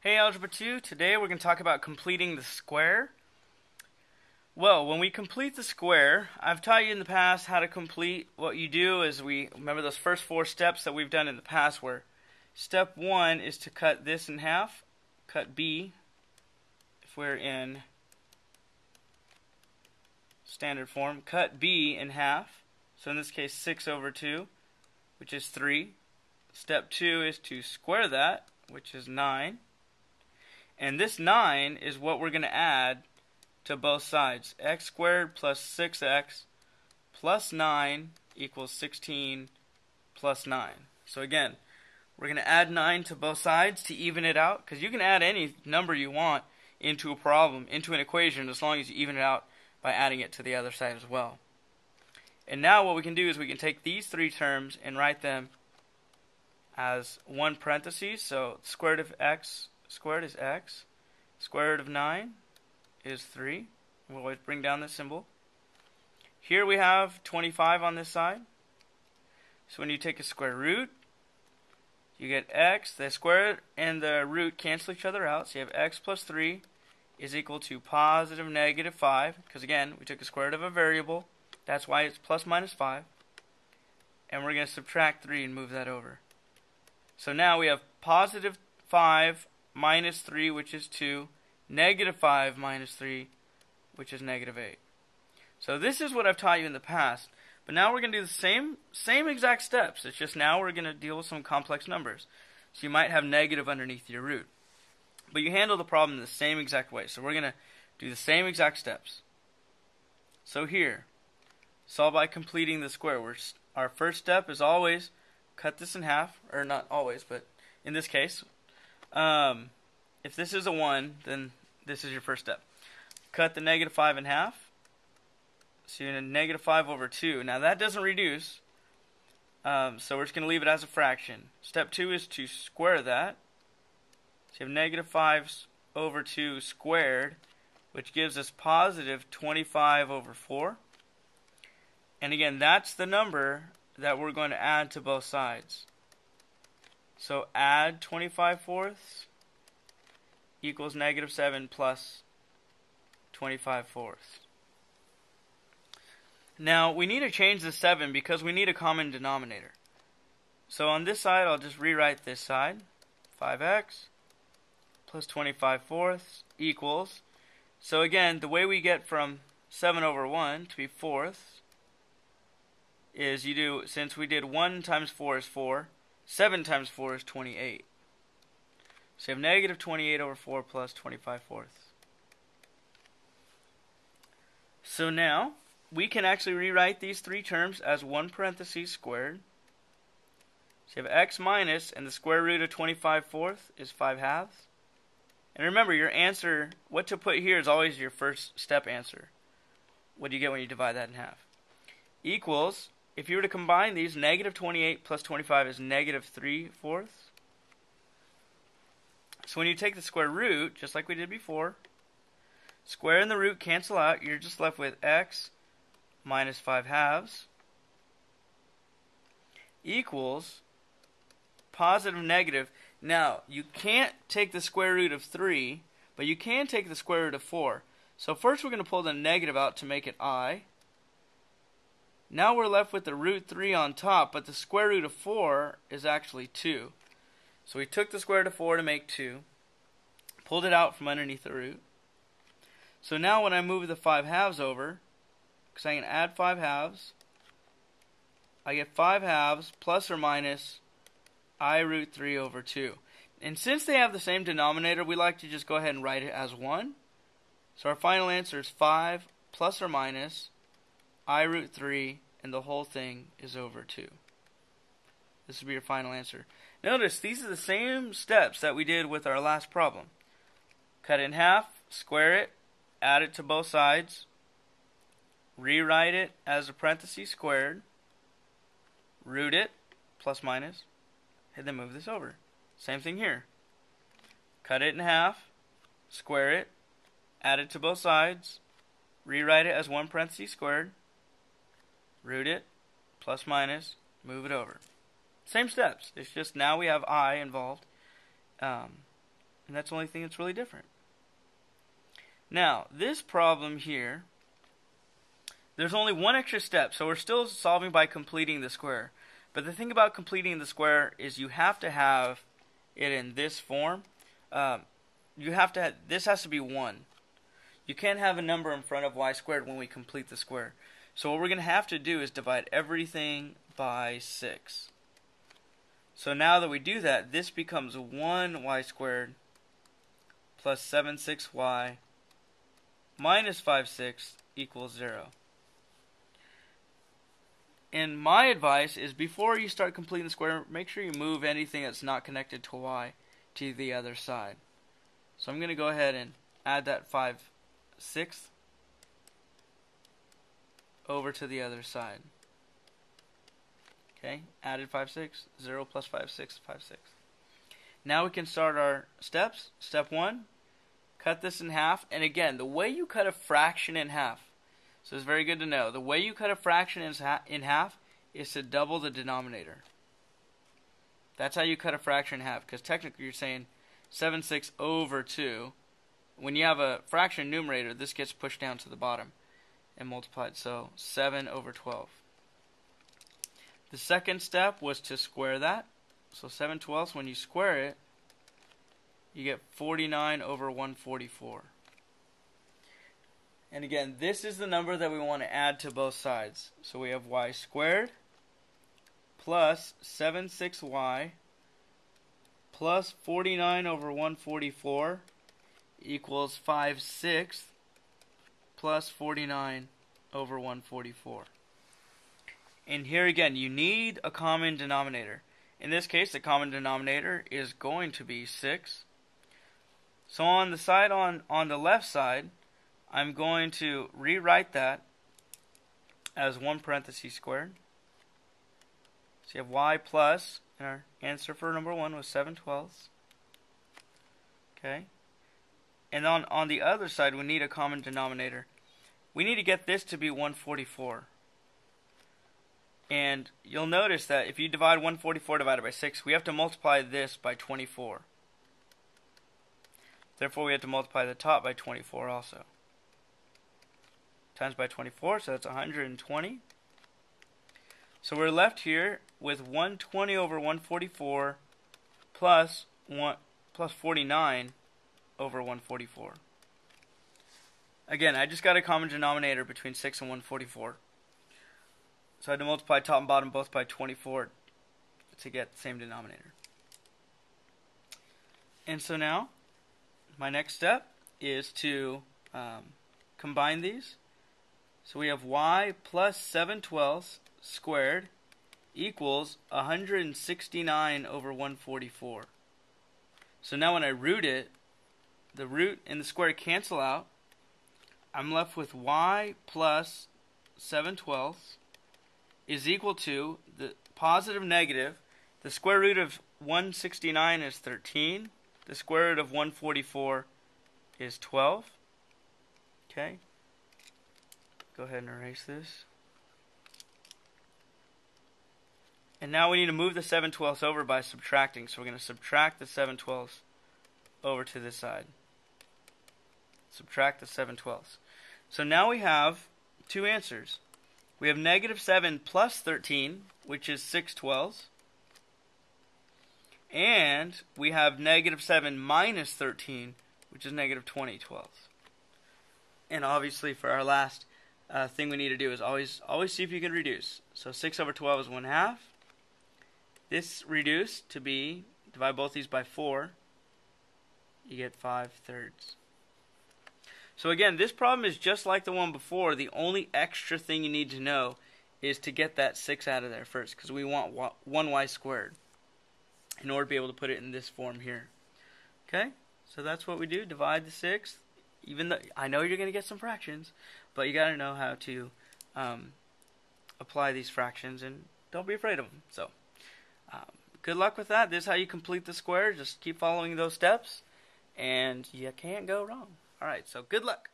Hey Algebra 2, today we're going to talk about completing the square. Well, when we complete the square, I've taught you in the past how to complete. What you do is remember those first four steps that we've done in the past where step 1 is to cut this in half, cut B, if we're in standard form, cut B in half, so in this case 6 over 2, which is 3. Step 2 is to square that, which is 9. And this 9 is what we're going to add to both sides. X squared plus 6x plus 9 equals 16 plus 9. So again, we're going to add 9 to both sides to even it out, because you can add any number you want into a problem, into an equation, as long as you even it out by adding it to the other side as well. And now what we can do is we can take these three terms and write them as one parenthesis. So square root of x squared is x. Square root of 9 is 3. We'll always bring down this symbol. Here we have 25 on this side. So when you take a square root, you get x. The square and the root cancel each other out. So you have x plus 3 is equal to positive negative 5. Because again, we took a square root of a variable. That's why it's plus minus 5. And we're going to subtract 3 and move that over. So now we have positive 5 minus 3, which is 2, negative 5 minus 3, which is negative 8. So this is what I've taught you in the past. But now we're going to do the same exact steps. It's just now we're going to deal with some complex numbers. So you might have negative underneath your root. But you handle the problem in the same exact way. So we're going to do the same exact steps. So here, solve by completing the square. Our first step is always cut this in half. Or not always, but in this case, if this is a 1, then this is your first step. Cut the negative 5 in half. So you're going to negative 5 over 2. Now that doesn't reduce, so we're just going to leave it as a fraction. Step 2 is to square that. So you have negative 5 over 2 squared, which gives us positive 25 over 4. And again, that's the number that we're going to add to both sides. So add 25 fourths equals negative 7 plus 25 fourths. Now we need to change the 7 because we need a common denominator. So on this side, I'll just rewrite this side. 5x plus 25 fourths equals. So again, the way we get from 7 over 1 to be fourths is you do, since we did 1 times 4 is 4, 7 times 4 is 28. So you have negative 28 over 4 plus 25 fourths. So now, we can actually rewrite these three terms as one parenthesis squared. So you have x minus, and the square root of 25 fourths is 5 halves. And remember, your answer, what to put here is always your first step answer. What do you get when you divide that in half? Equals, if you were to combine these, negative 28 plus 25 is negative 3 fourths. So when you take the square root, just like we did before, square and the root cancel out. You're just left with x minus 5 halves equals positive negative. Now, you can't take the square root of 3, but you can take the square root of 4. So first we're going to pull the negative out to make it I. Now we're left with the root 3 on top, but the square root of 4 is actually 2. So we took the square root of 4 to make 2, pulled it out from underneath the root. So now when I move the 5 halves over, because I can add 5 halves, I get 5 halves plus or minus I root 3 over 2. And since they have the same denominator, we like to just go ahead and write it as 1. So our final answer is 5 plus or minus I root 3, and the whole thing is over 2. This will be your final answer. Notice, these are the same steps that we did with our last problem. Cut it in half, square it, add it to both sides, rewrite it as a parenthesis squared, root it, plus minus, and then move this over. Same thing here. Cut it in half, square it, add it to both sides, rewrite it as one parenthesis squared, root it, plus minus, move it over. Same steps. It's just now we have I involved. And that's the only thing that's really different. Now, this problem here, there's only one extra step, so we're still solving by completing the square. But the thing about completing the square is you have to have it in this form. This has to be 1. You can't have a number in front of y squared when we complete the square. So what we're going to have to do is divide everything by 6. So now that we do that, this becomes 1y squared plus 7/6y minus 5/6 equals 0. And my advice is before you start completing the square, make sure you move anything that's not connected to y to the other side. So I'm going to go ahead and add that 5/6 over to the other side. Okay, added 5/6, 0 plus 5/6, 5/6. Now we can start our steps. Step 1, cut this in half. And again, the way you cut a fraction in half, so it's very good to know, the way you cut a fraction in half is to double the denominator. That's how you cut a fraction in half, because technically you're saying 7/6 over 2. When you have a fraction numerator, this gets pushed down to the bottom and multiplied. So 7 over 12. The second step was to square that. So 7/12, when you square it, you get 49 over 144. And again, this is the number that we want to add to both sides. So we have y squared plus 7/6y plus 49 over 144 equals 5/6 plus 49 over 144. And here again, you need a common denominator. In this case, the common denominator is going to be 6. So on the side on the left side, I'm going to rewrite that as 1 parenthesis squared. So you have y plus, and our answer for number 1 was 7/12. Okay. And on the other side, we need a common denominator. We need to get this to be 144. And you'll notice that if you divide 144 divided by 6, we have to multiply this by 24. Therefore, we have to multiply the top by 24 also. Times by 24, so that's 120. So we're left here with 120 over 144 plus 49 over 144. Again, I just got a common denominator between 6 and 144. So I had to multiply top and bottom both by 24 to get the same denominator. And so now, my next step is to combine these. So we have y plus 7/12 squared equals 169 over 144. So now when I root it, the root and the square cancel out. I'm left with y plus 7/12 is equal to the positive negative. The square root of 169 is 13. The square root of 144 is 12. Okay. Go ahead and erase this. And now we need to move the 7/12 over by subtracting. So we're going to subtract the 7/12 over to this side. Subtract the 7/12. So now we have two answers. We have negative 7 plus 13, which is 6/12. And we have negative 7 minus 13, which is negative 20/12. And obviously for our last thing we need to do is always see if you can reduce. So 6 over 12 is 1/2. This reduced to be, divide both these by 4, you get 5/3. So again, this problem is just like the one before. The only extra thing you need to know is to get that 6 out of there first, because we want 1y squared in order to be able to put it in this form here. Okay, so that's what we do. Divide the 6. Even though I know you're going to get some fractions, but you got to know how to apply these fractions, and don't be afraid of them. So good luck with that. This is how you complete the square. Just keep following those steps, and you can't go wrong. All right, so good luck.